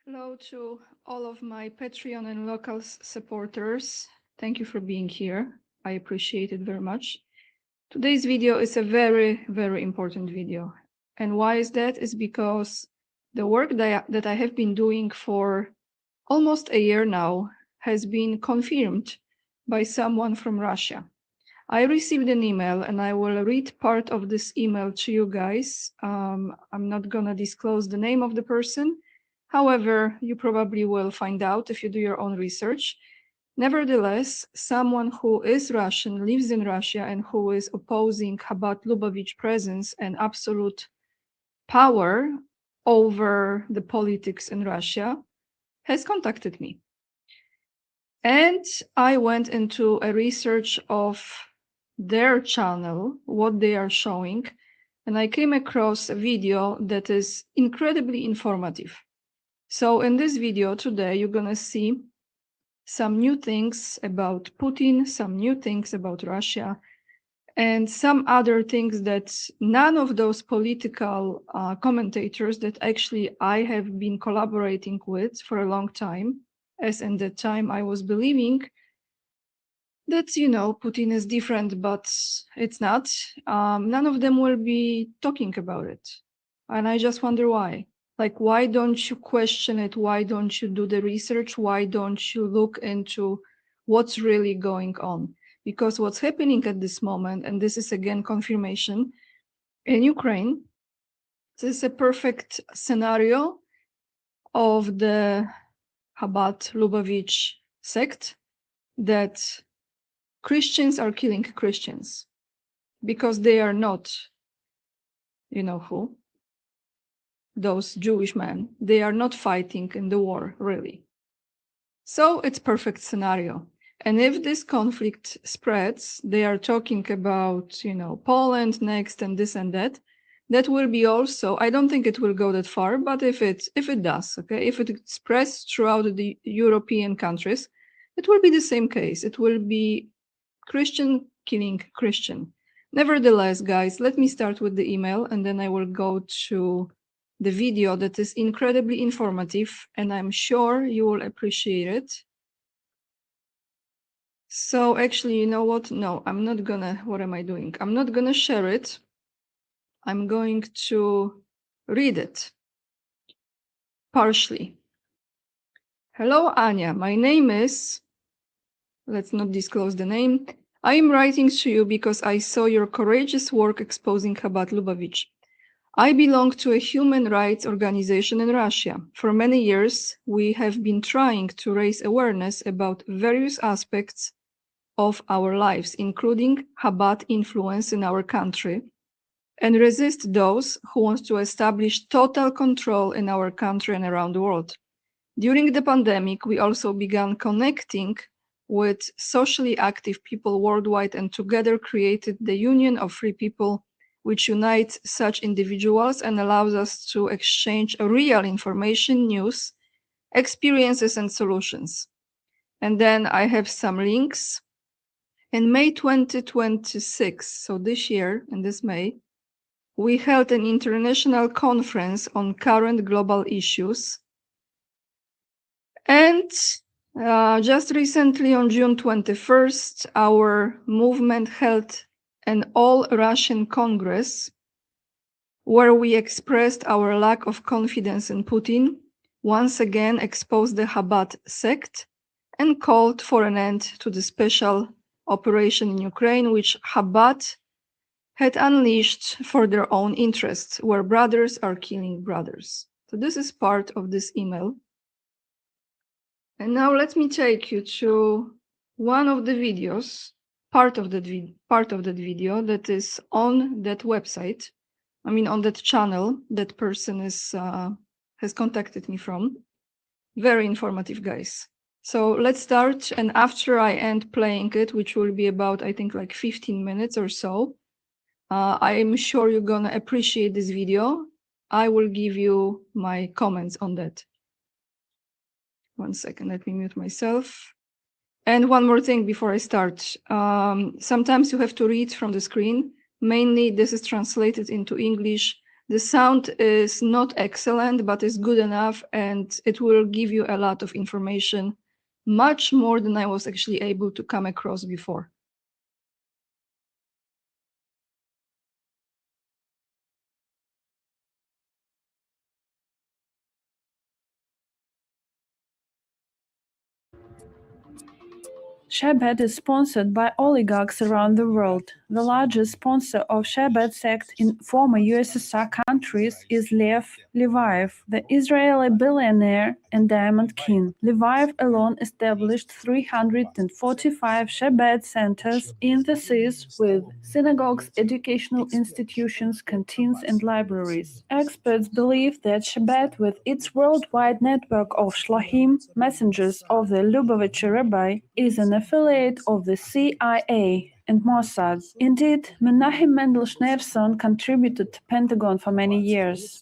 Hello to all of my Patreon and local supporters. Thank you for being here. I appreciate it very much. Today's video is a very, very important video. And why is that? Is because the work that I have been doing for almost a year now has been confirmed by someone from Russia. I received an email and I will read part of this email to you guys. I'm not gonna disclose the name of the person. However, you probably will find out if you do your own research. Nevertheless, someone who is Russian, lives in Russia, and who is opposing Chabad Lubavitch presence and absolute power over the politics in Russia has contacted me. And I went into a research of their channel, what they are showing, and I came across a video that is incredibly informative. So in this video today, you're gonna see some new things about Putin, some new things about Russia, and some other things that none of those political commentators that actually I have been collaborating with for a long time, as in the time I was believing that, Putin is different, but it's not. None of them will be talking about it. And I just wonder why. Like, why don't you question it? Why don't you do the research? Why don't you look into what's really going on? Because what's happening at this moment, and this is again confirmation, in Ukraine, this is a perfect scenario of the Chabad Lubavitch sect, that Christians are killing Christians because they are not, you know who, those Jewish men. They are not fighting in the war, really. So it's perfect scenario. And if this conflict spreads, they are talking about, Poland next and this and that. That will be also, I don't think it will go that far, but if it does, okay, if it spreads throughout the European countries, it will be the same case. It will be Christian killing Christian. Nevertheless, guys, let me start with the email and then I will go to the video that is incredibly informative and I'm sure you will appreciate it. So actually, you know what? No, I'm not gonna, what am I doing? I'm not gonna share it. I'm going to read it partially. Hello, Anya. My name is, let's not disclose the name. I am writing to you because I saw your courageous work exposing Chabad Lubavitch. I belong to a human rights organization in Russia. For many years, we have been trying to raise awareness about various aspects of our lives, including Chabad influence in our country, and resist those who want to establish total control in our country and around the world. During the pandemic, we also began connecting with socially active people worldwide and together created the Union of Free People, which unites such individuals and allows us to exchange real information, news, experiences, and solutions. And then I have some links. In May 2026, so this year, in this May, we held an international conference on current global issues. And just recently, on June 21st, our movement held an all-Russian Congress where we expressed our lack of confidence in Putin, once again exposed the Chabad sect, and called for an end to the special operation in Ukraine, which Chabad had unleashed for their own interests, where brothers are killing brothers. So this is part of this email. And now let me take you to one of the videos, part of that video that is on that website. I mean, on that channel that person is has contacted me from. Very informative, guys. So let's start. And after I end playing it, which will be about, I think, like 15 minutes or so, I am sure you're gonna appreciate this video. I will give you my comments on that. 1 second, let me mute myself. And one more thing before I start. Sometimes you have to read from the screen. Mainly, this is translated into English. The sound is not excellent, but is good enough, and it will give you a lot of information, much more than I was actually able to come across before. Chabad is sponsored by oligarchs around the world. The largest sponsor of Chabad sect in former USSR countries is Lev Levaev, the Israeli billionaire and diamond king. Levaev alone established 345 Chabad centers in the cities with synagogues, educational institutions, canteens and libraries. Experts believe that Chabad, with its worldwide network of shlohim, messengers of the Lubavitcher Rabbi, is an affiliate of the CIA and Mossad. Indeed, Menachem Mendel Schneerson contributed to Pentagon for many years.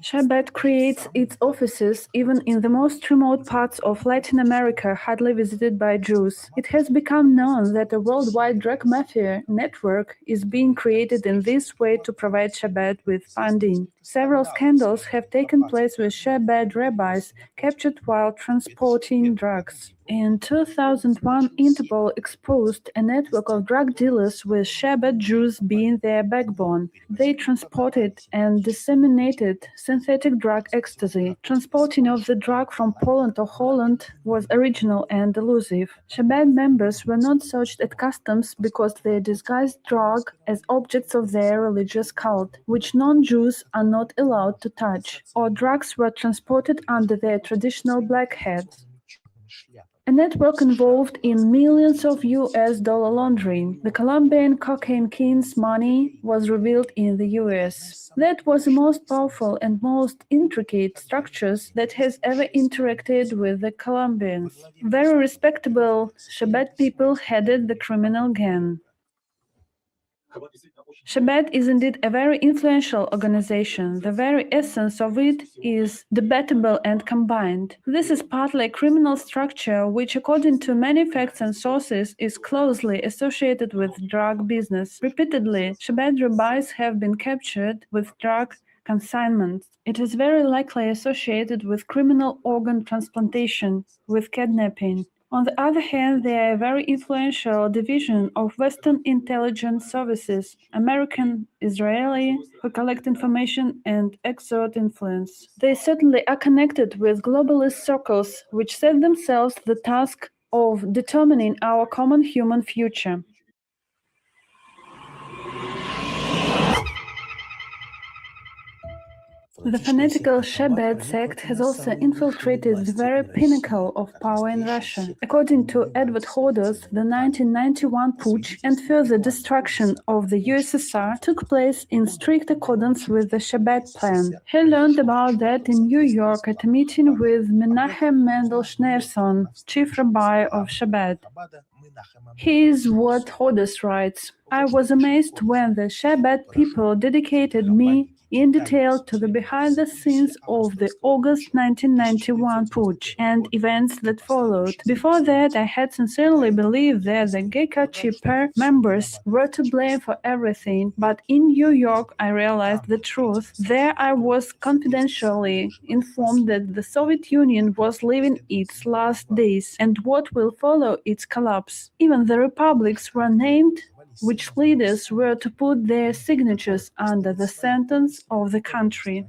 Chabad creates its offices even in the most remote parts of Latin America hardly visited by Jews. It has become known that a worldwide drug mafia network is being created in this way to provide Chabad with funding. Several scandals have taken place with Chabad rabbis captured while transporting drugs. In 2001, Interpol exposed a network of drug dealers with Chabad Jews being their backbone. They transported and disseminated synthetic drug ecstasy. Transporting of the drug from Poland to Holland was original and elusive. Chabad members were not searched at customs because they disguised drug as objects of their religious cult, which non-Jews are not allowed to touch, or drugs were transported under their traditional black hats. A network involved in millions of US dollar laundering. The Colombian cocaine king's money was revealed in the US. That was the most powerful and most intricate structures that has ever interacted with the Colombians. Very respectable Chabad people headed the criminal gang. Chabad is indeed a very influential organization. The very essence of it is debatable and combined. This is partly a criminal structure which, according to many facts and sources, is closely associated with drug business. Repeatedly, Chabad rabbis have been captured with drug consignment. It is very likely associated with criminal organ transplantation, with kidnapping. On the other hand, they are a very influential division of Western intelligence services, American, Israeli, who collect information and exert influence. They certainly are connected with globalist circles, which set themselves the task of determining our common human future. The fanatical Chabad sect has also infiltrated the very pinnacle of power in Russia. According to Edward Hoders, the 1991 putsch and further destruction of the USSR took place in strict accordance with the Chabad plan. He learned about that in New York at a meeting with Menachem Mendel Schneerson, chief rabbi of Chabad. Here's what Hoders writes: I was amazed when the Chabad people dedicated me in detail to the behind-the-scenes of the August 1991 putsch and events that followed. Before that, I had sincerely believed that the GKChP members were to blame for everything, but in New York I realized the truth. There I was confidentially informed that the Soviet Union was living its last days and what will follow its collapse. Even the republics were named which leaders were to put their signatures under the sentence of the country.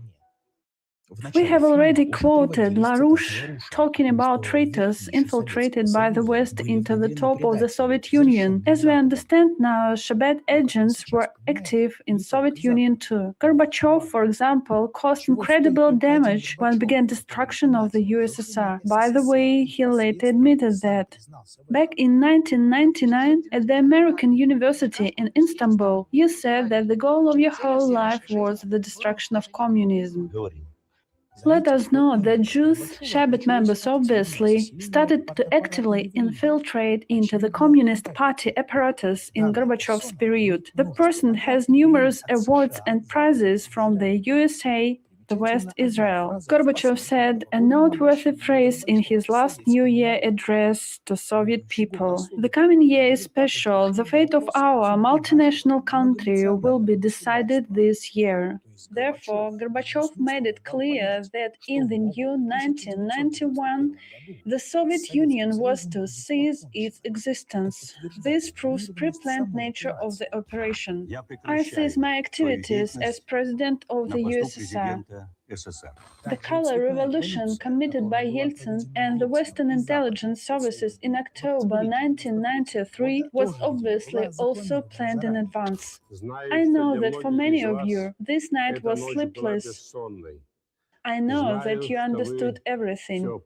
We have already quoted LaRouche talking about traitors infiltrated by the West into the top of the Soviet Union. As we understand now, Chabad agents were active in Soviet Union too. Gorbachev, for example, caused incredible damage when began destruction of the USSR. By the way, he later admitted that. Back in 1999, at the American University in Istanbul, you said that the goal of your whole life was the destruction of communism. Let us know that Jews, Chabad members obviously, started to actively infiltrate into the Communist Party apparatus in Gorbachev's period. The person has numerous awards and prizes from the USA, the West, Israel. Gorbachev said a noteworthy phrase in his last New Year address to Soviet people. The coming year is special. The fate of our multinational country will be decided this year. Therefore, Gorbachev made it clear that in the new 1991, the Soviet Union was to cease its existence. This proves pre-planned nature of the operation. I cease my activities as President of the USSR. The color revolution committed by Yeltsin and the Western intelligence services in October 1993 was obviously also planned in advance. I know that for many of you, this night was sleepless. I know that you understood everything.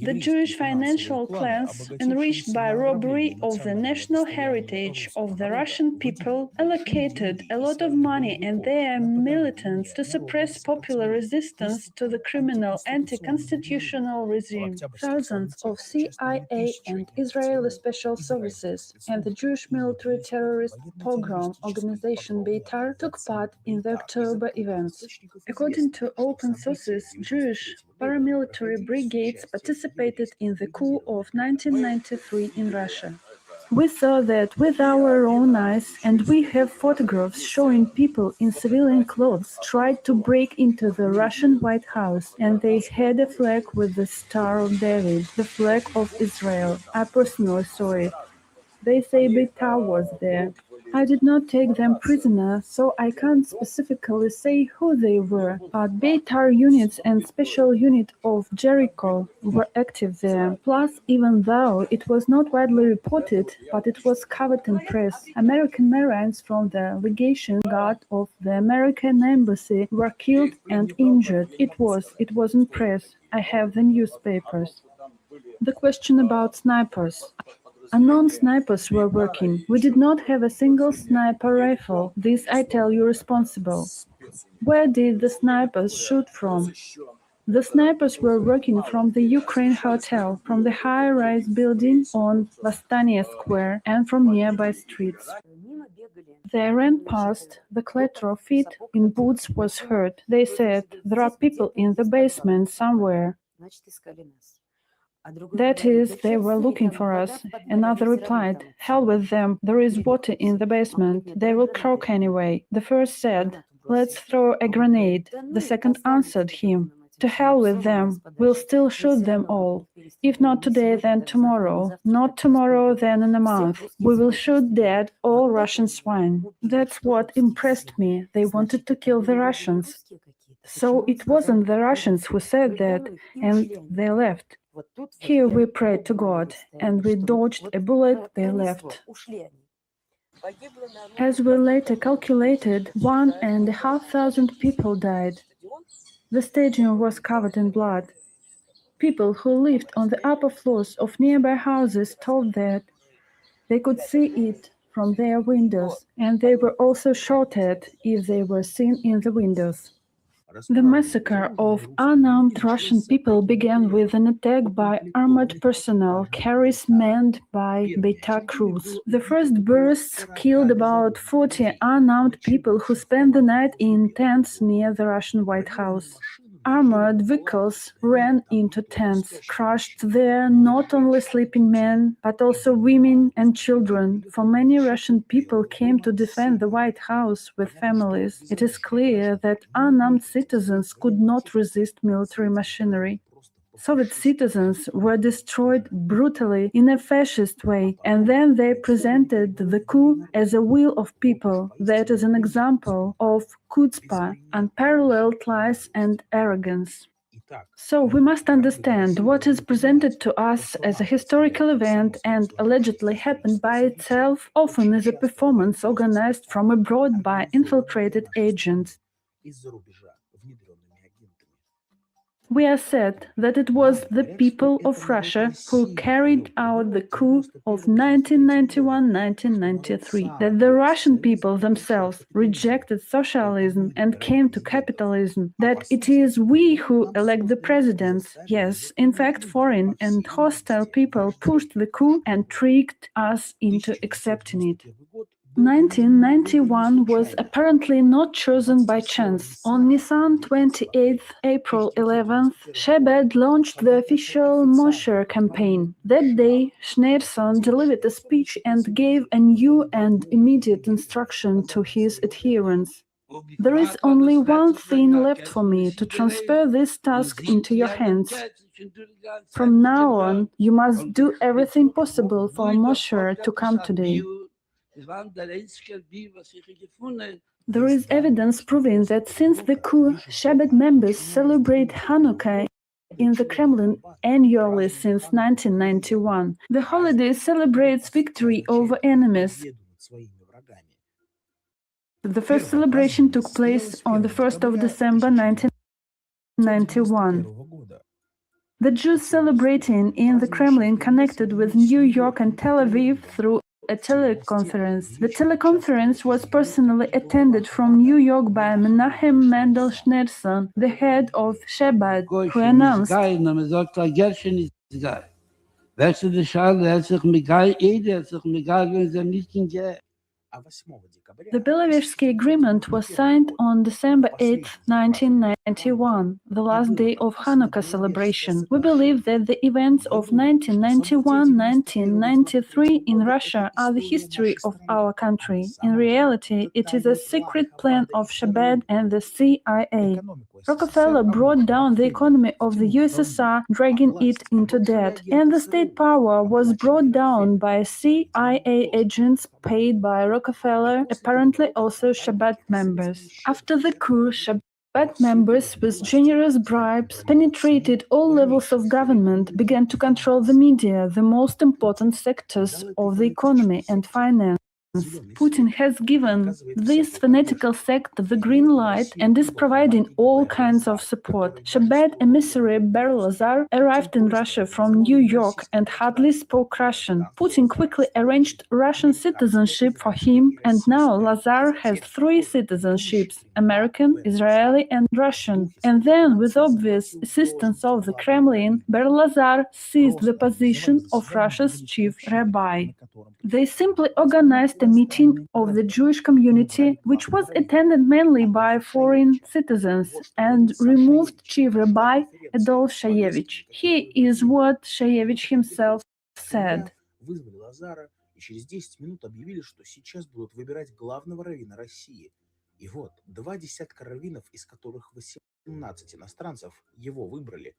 The Jewish financial clans, enriched by robbery of the national heritage of the Russian people, allocated a lot of money and their militants to suppress popular resistance to the criminal anti-constitutional regime. Thousands of CIA and Israeli special services and the Jewish military terrorist pogrom organization Beitar took part in the October events. According to open sources, Jewish paramilitary brigades participated in the coup of 1993 in Russia. We saw that with our own eyes, and we have photographs showing people in civilian clothes tried to break into the Russian White House, and they had a flag with the Star of David, the flag of Israel. I personally saw it. They say Beitar was there. I did not take them prisoner, so I can't specifically say who they were, but Beitar units and special unit of Jericho were active there. Plus, even though it was not widely reported, but it was covered in press, American Marines from the legation guard of the American embassy were killed and injured. It was in press. I have the newspapers. The question about snipers. Unknown snipers were working. We did not have a single sniper rifle. This I tell you responsible. Where did the snipers shoot from? The snipers were working from the Ukraine Hotel, from the high-rise building on Vastania Square, and from nearby streets. They ran past. The clatter of feet in boots was heard. They said, "There are people in the basement somewhere." That is, they were looking for us. Another replied, "Hell with them, there is water in the basement. They will croak anyway." The first said, "Let's throw a grenade." The second answered him, "To hell with them, we'll still shoot them all. If not today, then tomorrow. Not tomorrow, then in a month. We will shoot dead all Russian swine." That's what impressed me. They wanted to kill the Russians. So it wasn't the Russians who said that, and they left. Here we prayed to God, and we dodged a bullet, they left. As we later calculated, 1,500 people died. The stadium was covered in blood. People who lived on the upper floors of nearby houses told that they could see it from their windows, and they were also shot at if they were seen in the windows. The massacre of unarmed Russian people began with an attack by armored personnel carriers manned by Beitar crews. The first bursts killed about 40 unarmed people who spent the night in tents near the Russian White House. Armored vehicles ran into tents, crushed there not only sleeping men, but also women and children, for many Russian people came to defend the White House with families. It is clear that unarmed citizens could not resist military machinery. Soviet citizens were destroyed brutally in a fascist way, and then they presented the coup as a will of people. That is an example of chutzpah, unparalleled lies and arrogance. So we must understand what is presented to us as a historical event and allegedly happened by itself often is a performance organized from abroad by infiltrated agents. We are said that it was the people of Russia who carried out the coup of 1991-1993, that the Russian people themselves rejected socialism and came to capitalism, that it is we who elect the presidents. Yes, in fact, foreign and hostile people pushed the coup and tricked us into accepting it. 1991 was apparently not chosen by chance. On Nisan 28th, April 11th, Chabad launched the official Mosher campaign. That day, Schneerson delivered a speech and gave a new and immediate instruction to his adherents. There is only one thing left for me to transfer this task into your hands. From now on, you must do everything possible for Mosher to come today. There is evidence proving that since the coup, Chabad members celebrate Hanukkah in the Kremlin annually since 1991. The holiday celebrates victory over enemies. The first celebration took place on the 1st of December 1991. The Jews celebrating in the Kremlin connected with New York and Tel Aviv through a teleconference. The teleconference was personally attended from New York by Menachem Mendel Schneerson, the head of Chabad, who announced, the Beloversky Agreement was signed on December 8, 1991, the last day of Hanukkah celebration. We believe that the events of 1991-1993 in Russia are the history of our country. In reality, it is a secret plan of Chabad and the CIA. Rockefeller brought down the economy of the USSR, dragging it into debt, and the state power was brought down by CIA agents paid by Rockefeller, apparently also Chabad members. After the coup, Chabad members with generous bribes penetrated all levels of government, began to control the media, the most important sectors of the economy and finance. Putin has given this fanatical sect the green light and is providing all kinds of support. Chabad emissary Beryl Lazar arrived in Russia from New York and hardly spoke Russian. Putin quickly arranged Russian citizenship for him, and now Lazar has 3 citizenships: American, Israeli, and Russian. And then, with obvious assistance of the Kremlin, Beryl Lazar seized the position of Russia's chief rabbi. They simply organized a meeting of the Jewish community, which was attended mainly by foreign citizens, and removed Chief Rabbi Adolf Shayevich. Here is what Shayevich himself said. Вызвали Лазара и через 10 минут объявили, что сейчас будут выбирать главного раввина России. И вот, 2 десятка раввинов, из которых 18 иностранцев, его выбрали.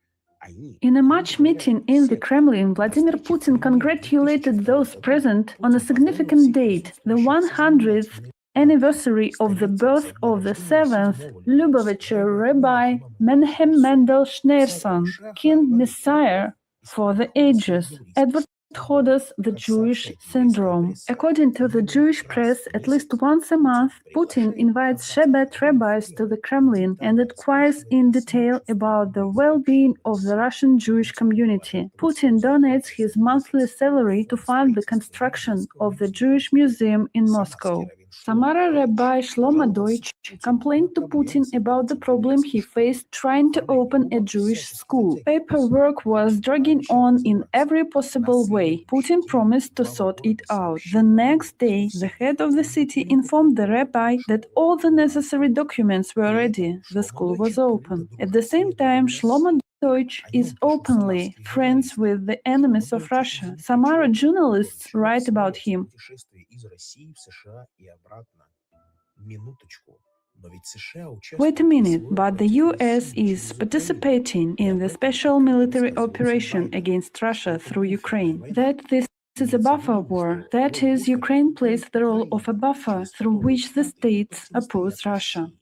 In a March meeting in the Kremlin, Vladimir Putin congratulated those present on a significant date, the 100th anniversary of the birth of the 7th Lubavitcher Rabbi Menachem Mendel Schneerson, King Messiah for the ages. Edward Hoda's The Jewish Syndrome. According to the Jewish press, at least once a month, Putin invites Chabad rabbis to the Kremlin and inquires in detail about the well-being of the Russian Jewish community. Putin donates his monthly salary to fund the construction of the Jewish Museum in Moscow. Samara Rabbi Shlomo Deutsch complained to Putin about the problem he faced trying to open a Jewish school. Paperwork was dragging on in every possible way. Putin promised to sort it out. The next day, the head of the city informed the rabbi that all the necessary documents were ready. The school was open. At the same time, Shlomo Deutsch is openly friends with the enemies of Russia. Samara journalists write about him. Wait a minute, but the US is participating in the special military operation against Russia through Ukraine. That this is a buffer war. That is, Ukraine plays the role of a buffer through which the states oppose Russia.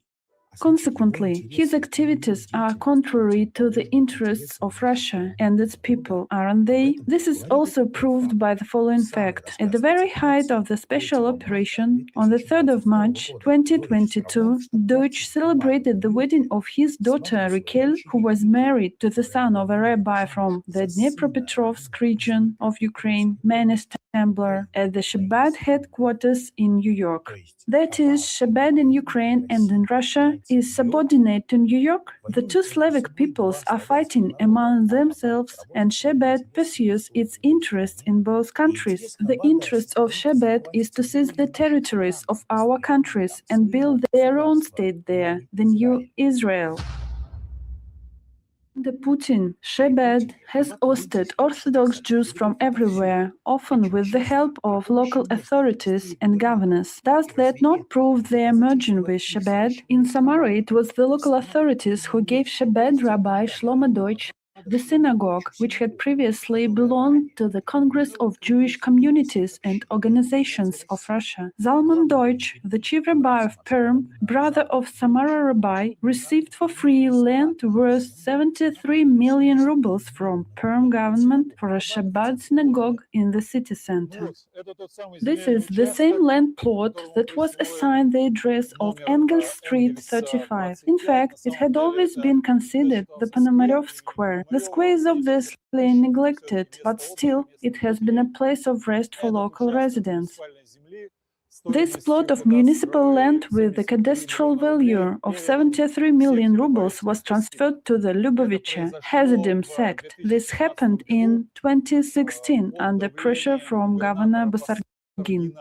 Consequently, his activities are contrary to the interests of Russia and its people, aren't they? This is also proved by the following fact. At the very height of the special operation, on the 3rd of March 2022, Deutsch celebrated the wedding of his daughter Raquel, who was married to the son of a rabbi from the Dnipropetrovsk region of Ukraine. Many Assembler at the Chabad headquarters in New York. That is, Chabad in Ukraine and in Russia is subordinate to New York. The two Slavic peoples are fighting among themselves, and Chabad pursues its interests in both countries. The interest of Chabad is to seize the territories of our countries and build their own state there, the new Israel. Under Putin, Chabad has hosted Orthodox Jews from everywhere, often with the help of local authorities and governors. Does that not prove their merging with Chabad? In summary, it was the local authorities who gave Chabad Rabbi Shlomo Deutsch the synagogue, which had previously belonged to the Congress of Jewish Communities and Organizations of Russia. Zalman Deutsch, the chief rabbi of Perm, brother of Samara Rabbi, received for free land worth 73 million rubles from Perm government for a Shabbat synagogue in the city center. This is the same land plot that was assigned the address of Engels Street 35. In fact, it had always been considered the Ponomarev Square. The square is obviously neglected, but still it has been a place of rest for local residents. This plot of municipal land with a cadastral value of 73 million rubles was transferred to the Lubavitcher Hasidim sect. This happened in 2016 under pressure from Governor Basargin.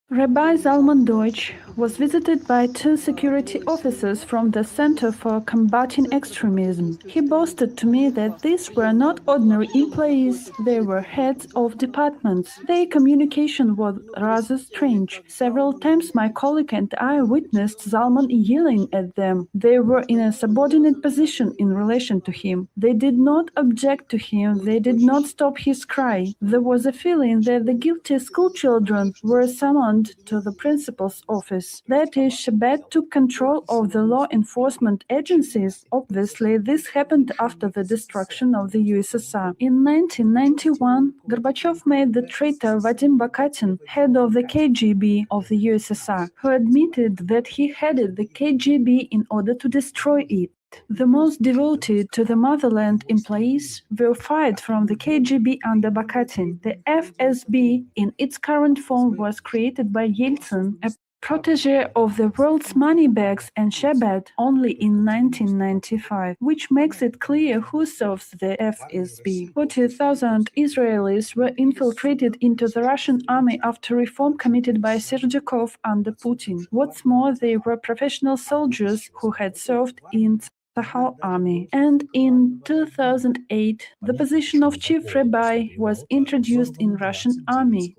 Rabbi Zalman Deutsch was visited by two security officers from the Center for Combating Extremism. He boasted to me that these were not ordinary employees, they were heads of departments. Their communication was rather strange. Several times my colleague and I witnessed Zalman yelling at them. They were in a subordinate position in relation to him. They did not object to him, they did not stop his cry. There was a feeling that the guilty schoolchildren were summoned to the principal's office. That is, Chabad took control of the law enforcement agencies. Obviously, this happened after the destruction of the USSR. In 1991, Gorbachev made the traitor Vadim Bakatin head of the KGB of the USSR, who admitted that he headed the KGB in order to destroy it. The most devoted to the motherland employees were fired from the KGB under Bakatin. The FSB, in its current form, was created by Yeltsin, a protege of the world's moneybags and Chabad, only in 1995, which makes it clear who serves the FSB. 40,000 Israelis were infiltrated into the Russian army after reform committed by Serdyakov under Putin. What's more, they were professional soldiers who had served in Sahel Army. And in 2008, the position of chief rabbi was introduced in Russian army.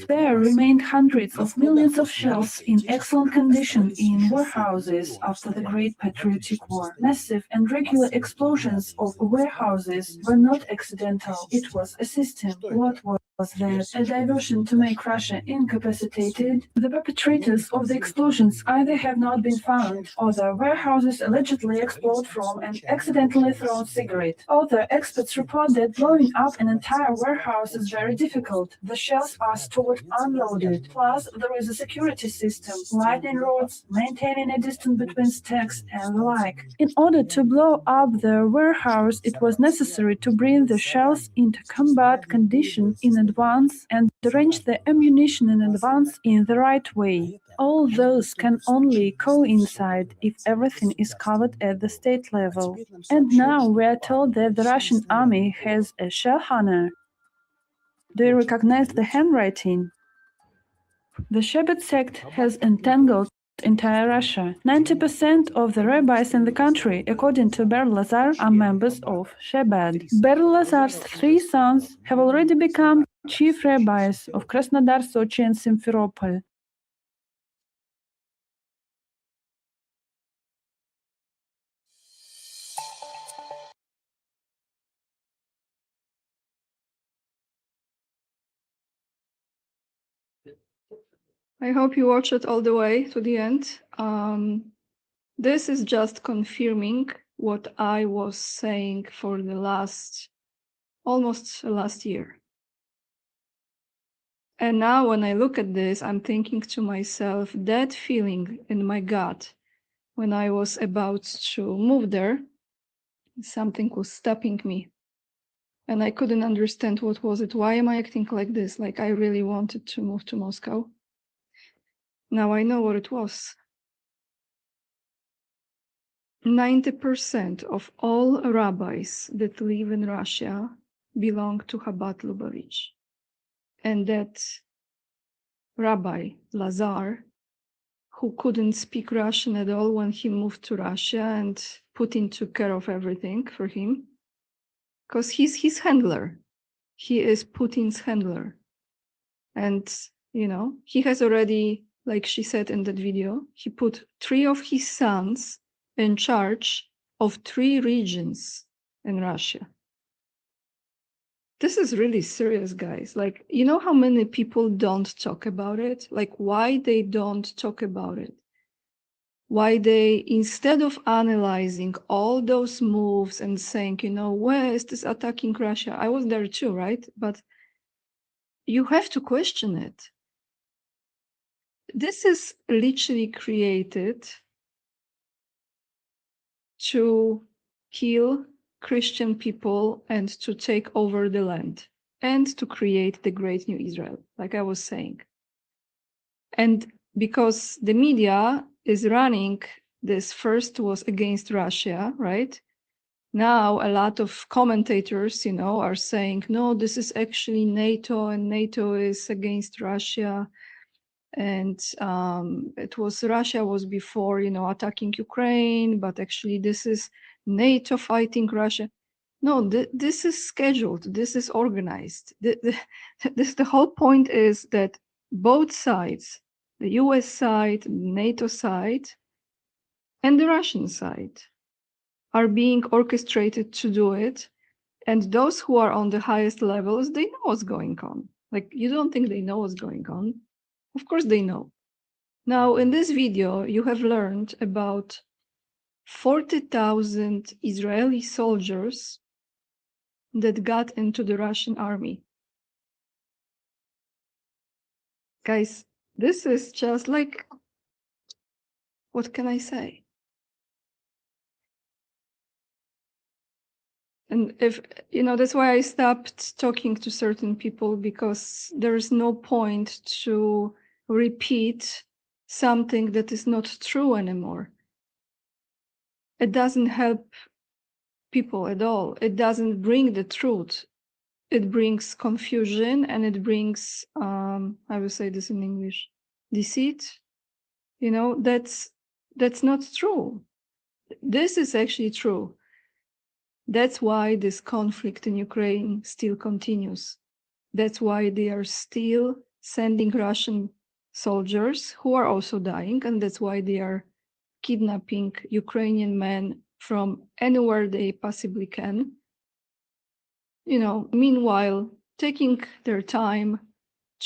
There remained hundreds of millions of shells in excellent condition in warehouses after the Great Patriotic War. Massive and regular explosions of warehouses were not accidental. It was a system. What was that? A diversion to make Russia incapacitated? The perpetrators of the explosions either have not been found, or the warehouses allegedly explode from an accidentally thrown cigarette. Other experts report that blowing up an entire warehouse is very difficult. The shells are stored unloaded. Plus, there is a security system, lightning rods, maintaining a distance between stacks, and the like. In order to blow up the warehouse, it was necessary to bring the shells into combat condition in advance and arrange the ammunition in advance in the right way. All those can only coincide if everything is covered at the state level. And now we are told that the Russian army has a shell hunter. Do you recognize the handwriting? The Chabad sect has entangled entire Russia. 90% of the rabbis in the country, according to Ber Lazar, are members of Chabad. Ber Lazar's three sons have already become chief rabbis of Krasnodar, Sochi, and Simferopol. I hope you watch it all the way to the end. This is just confirming what I was saying for the almost last year. And now when I look at this, I'm thinking to myself, that feeling in my gut when I was about to move there, something was stopping me. And I couldn't understand what was it. Why am I acting like this? Like I really wanted to move to Moscow. Now I know what it was. 90% of all rabbis that live in Russia belong to Chabad Lubavitch. And that rabbi, Lazar, who couldn't speak Russian at all when he moved to Russia, and Putin took care of everything for him, because he's his handler. He is Putin's handler. And, you know, he has already, like she said in that video, he put 3 of his sons in charge of 3 regions in Russia. This is really serious, guys. Like, you know how many people don't talk about it? Like, why they don't talk about it? Why they, instead of analyzing all those moves and saying, you know, West is attacking Russia. I was there too, right? But you have to question it. This is literally created to kill Christian people and to take over the land and to create the great new Israel, like I was saying. And because the media is running this, first was against Russia, right? Now a lot of commentators, you know, are saying, no, this is actually NATO and NATO is against Russia. And it was Russia was before, you know, attacking Ukraine, but actually this is NATO fighting Russia. No, this is scheduled. This is organized. The whole point is that both sides, the US side, NATO side, and the Russian side, are being orchestrated to do it. And those who are on the highest levels, they know what's going on. Like, you don't think they know what's going on? Of course they know. Now, in this video, you have learned about 40,000 Israeli soldiers that got into the Russian army. Guys, this is just like, what can I say? And if, you know, that's why I stopped talking to certain people, because there's no point to repeat something that is not true anymore. It doesn't help people at all. It doesn't bring the truth. It brings confusion, and it brings, I will say this in English, deceit. You know, that's not true. This is actually true. That's why this conflict in Ukraine still continues. That's why they are still sending Russian soldiers who are also dying, and that's why they are kidnapping Ukrainian men from anywhere they possibly can. You know, meanwhile, taking their time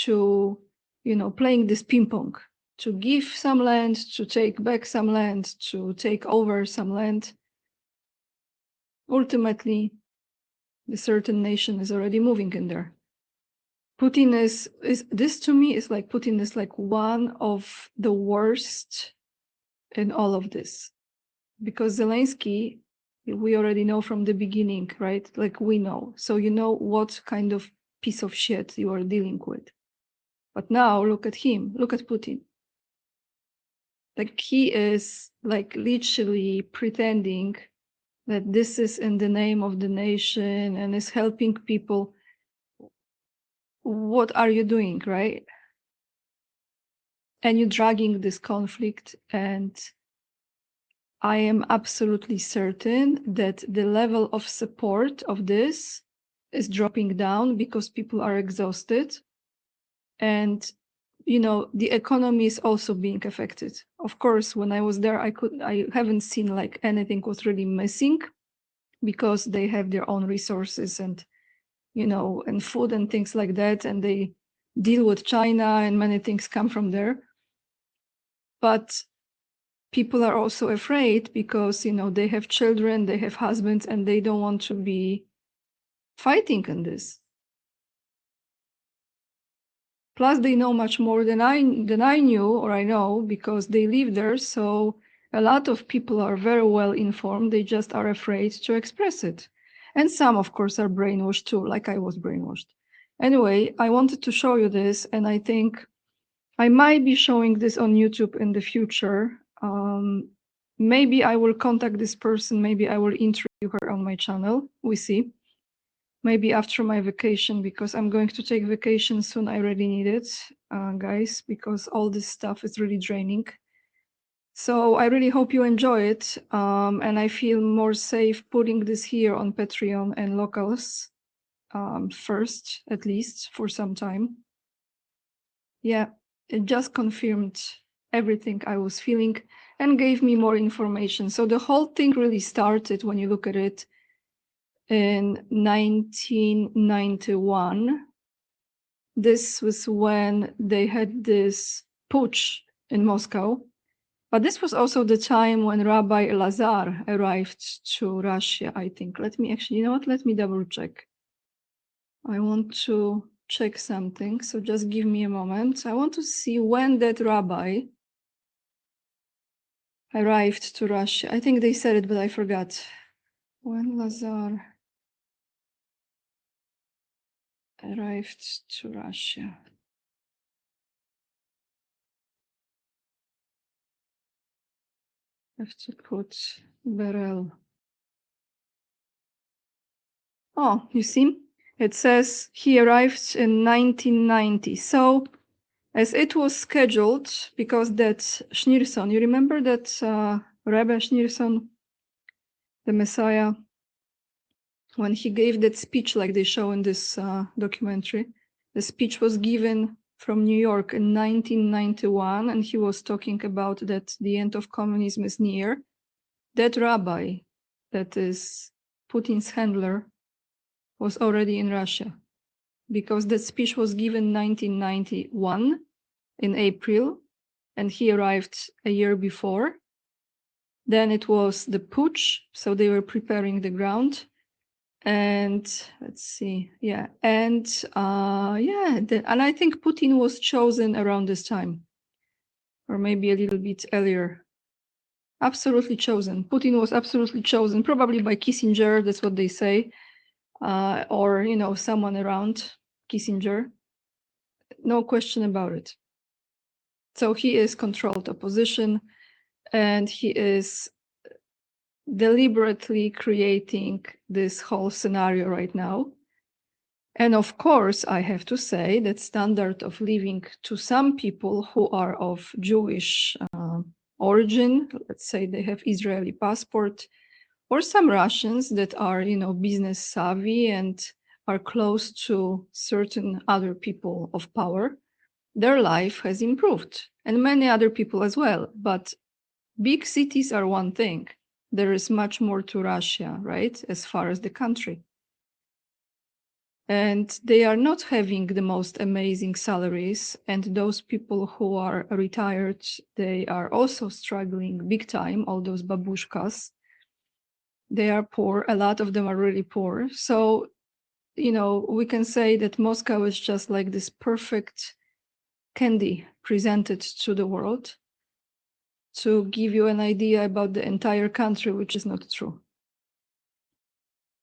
to, you know, playing this ping pong, to give some land, to take back some land, to take over some land. Ultimately, the certain nation is already moving in there. Putin is this, to me, is like Putin is like one of the worst in all of this, because Zelensky, we already know from the beginning, right? Like, we know. So you know what kind of piece of shit you are dealing with. But now look at him, look at Putin. Like, he is like literally pretending that this is in the name of the nation and is helping people. What are you doing, right? And you're dragging this conflict, and I am absolutely certain that the level of support of this is dropping down because people are exhausted. And, you know, the economy is also being affected. Of course, when I was there, I haven't seen like anything was really missing, because they have their own resources and, you know, and food and things like that. And they deal with China, and many things come from there. But people are also afraid because, you know, they have children, they have husbands, and they don't want to be fighting in this. Plus, they know much more than I knew, or I know, because they live there. So A lot of people are very well informed, they just are afraid to express it. And some, of course, are brainwashed too, like I was brainwashed. Anyway, I wanted to show you this, and I think I might be showing this on YouTube in the future. Maybe I will contact this person, maybe I will interview her on my channel, we see. Maybe after my vacation, because I'm going to take vacation soon. I really need it, guys, because all this stuff is really draining. So I really hope you enjoy it, and I feel more safe putting this here on Patreon and locals first, at least for some time. Yeah, it just confirmed everything I was feeling and gave me more information. So the whole thing really started, when you look at it, in 1991. This was when they had this putsch in Moscow. But this was also the time when Rabbi Elazar arrived to Russia, I think. Let me actually, you know what? Let me double check. I want to check something, so just give me a moment. I want to see when that rabbi arrived to Russia. I think they said it, but I forgot. When Lazar arrived to Russia. I have to put Berel. Oh, you see, it says he arrived in 1990. So, as it was scheduled, because that Schneerson, you remember that Rebbe Schneerson, the Messiah, when he gave that speech like they show in this documentary, the speech was given from New York in 1991, and he was talking about that the end of communism is near. That rabbi, that is Putin's handler, was already in Russia, because that speech was given 1991 in April, and he arrived a year before. Then it was the putsch, so they were preparing the ground. And let's see, yeah, and and I think Putin was chosen around this time, or maybe a little bit earlier. Absolutely chosen. Putin was absolutely chosen, probably by Kissinger, that's what they say, or, you know, someone around Kissinger. No question about it. So he is controlled opposition, and he is deliberately creating this whole scenario right now. And of course, I have to say that standard of living to some people who are of Jewish origin, let's say they have Israeli passport, or some Russians that are, you know, business savvy and are close to certain other people of power, their life has improved, and many other people as well. But big cities are one thing. There is much more to Russia, right, as far as the country. And they are not having the most amazing salaries. And those people who are retired, they are also struggling big time, all those babushkas. They are poor. A lot of them are really poor. So, you know, we can say that Moscow is just like this perfect candy presented to the world to give you an idea about the entire country, which is not true.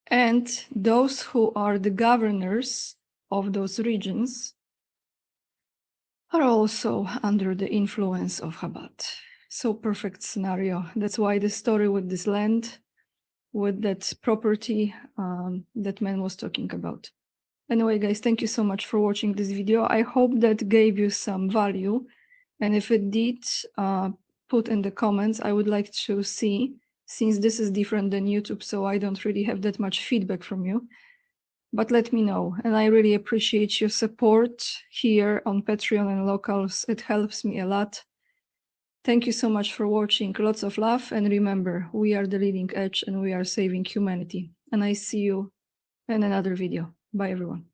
And those who are the governors of those regions are also under the influence of Chabad. So perfect scenario. That's why the story with this land, with that property that man was talking about. Anyway, guys, thank you so much for watching this video. I hope that gave you some value. And if it did, put in the comments. I would like to see, since this is different than YouTube, so I don't really have that much feedback from you. But let me know. And I really appreciate your support here on Patreon and locals. It helps me a lot. Thank you so much for watching. Lots of love. And remember, we are the leading edge and we are saving humanity. And I see you in another video. Bye, everyone.